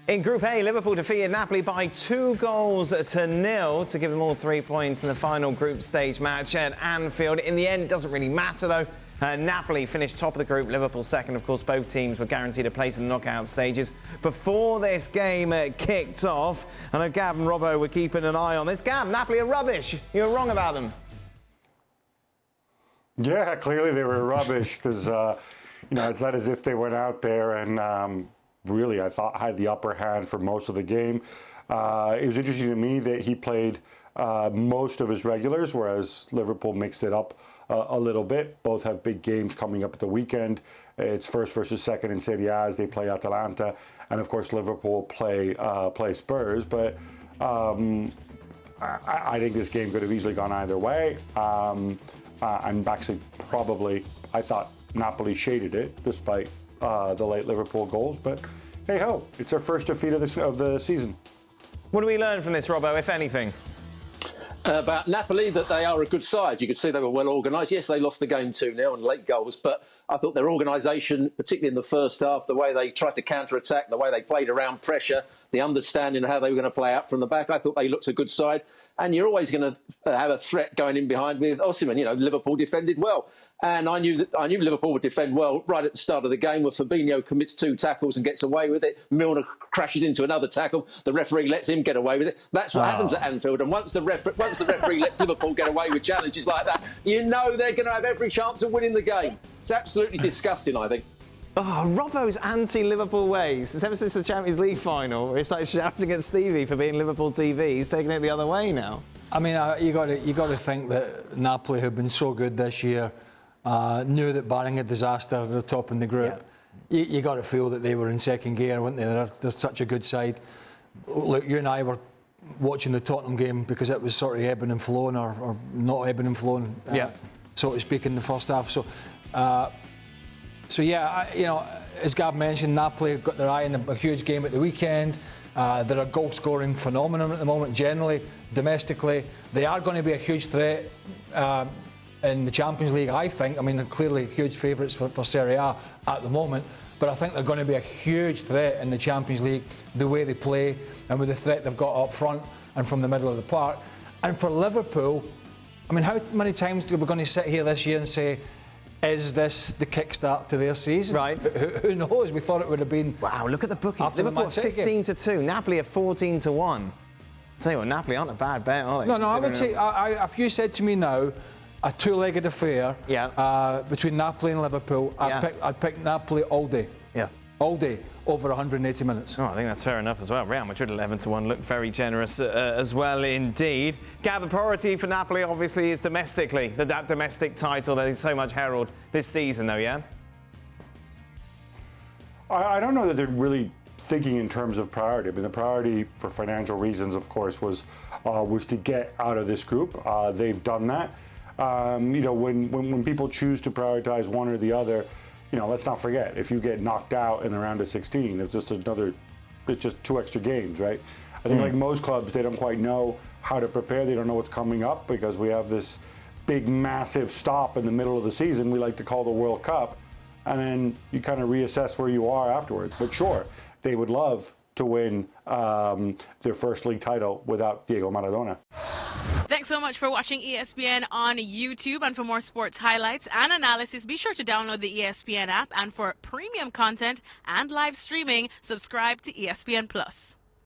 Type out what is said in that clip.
In Group A, Liverpool defeated Napoli by 2-0 to give them all 3 points in the final group stage match at Anfield. In the end, it doesn't really matter, though. Napoli finished top of the group, Liverpool second. Of course, both teams were guaranteed a place in the knockout stages before this game kicked off. I know Gab and Robbo were keeping an eye on this. Gab, Napoli are rubbish. You were wrong about them. Yeah, clearly they were rubbish because, it's not as if they went out there and really, I thought, had the upper hand for most of the game. It was interesting to me that he played most of his regulars, whereas Liverpool mixed it up a little bit. Both have big games coming up at the weekend. It's first versus second in Serie A as they play Atalanta, and of course Liverpool play Spurs. But I think this game could have easily gone either way. And actually, probably, I thought Napoli shaded it despite the late Liverpool goals. But hey ho, it's their first defeat of the season. What do we learn from this, Robbo, if anything? About Napoli, that they are a good side. You could see they were well organised. Yes, they lost the game 2-0 and late goals, but I thought their organisation, particularly in the first half, the way they tried to counter-attack, the way they played around pressure, the understanding of how they were going to play out from the back, I thought they looked a good side. And you're always going to have a threat going in behind with Osimhen. Liverpool defended well. And I knew Liverpool would defend well right at the start of the game, where Fabinho commits 2 tackles and gets away with it. Milner crashes into another tackle. The referee lets him get away with it. That's what happens at Anfield. And once the referee lets Liverpool get away with challenges like that, they're going to have every chance of winning the game. It's absolutely disgusting, I think. Oh, Robbo's anti-Liverpool ways. It's ever since the Champions League final, where he started shouting at Stevie for being Liverpool TV. He's taking it the other way now. I mean, you got to think that Napoli, who've been so good this year, knew that barring a disaster, they're top in the group. Yeah. You got to feel that they were in second gear, weren't they? They're such a good side. Look, you and I were watching the Tottenham game because it was sort of ebbing and flowing, or not ebbing and flowing, so to speak, in the first half. So yeah, as Gab mentioned, Napoli have got their eye on a huge game at the weekend. They're a goal-scoring phenomenon at the moment, generally, domestically. They are going to be a huge threat in the Champions League, I think. I mean, they're clearly huge favourites for Serie A at the moment, but I think they're going to be a huge threat in the Champions League, the way they play and with the threat they've got up front and from the middle of the park. And for Liverpool, I mean, how many times are we going to sit here this year and say, is this the kickstart to their season? Right. Who knows? We thought it would have been. Wow, look at the bookings. Liverpool 15-2, Napoli are 14-1. Tell you what, Napoli aren't a bad bet, are they? No, I would say, if you said to me now, a two-legged affair between Napoli and Liverpool, I'd pick Napoli all day. Yeah. All day, over 180 minutes. Oh, I think that's fair enough as well. Real Madrid 11-1 looked very generous as well indeed. Gab, the priority for Napoli obviously is domestically, that domestic title that is so much heralded this season though, yeah? I don't know that they're really thinking in terms of priority. I mean, the priority for financial reasons, of course, was to get out of this group. They've done that. When people choose to prioritize one or the other, let's not forget, if you get knocked out in the round of 16, it's just 2 extra games, right? I think like most clubs, they don't quite know how to prepare. They don't know what's coming up because we have this big, massive stop in the middle of the season we like to call the World Cup. And then you kind of reassess where you are afterwards. But sure, they would love to win their first league title without Diego Maradona. Thanks so much for watching ESPN on YouTube. And for more sports highlights and analysis, be sure to download the ESPN app. And for premium content and live streaming, subscribe to ESPN Plus.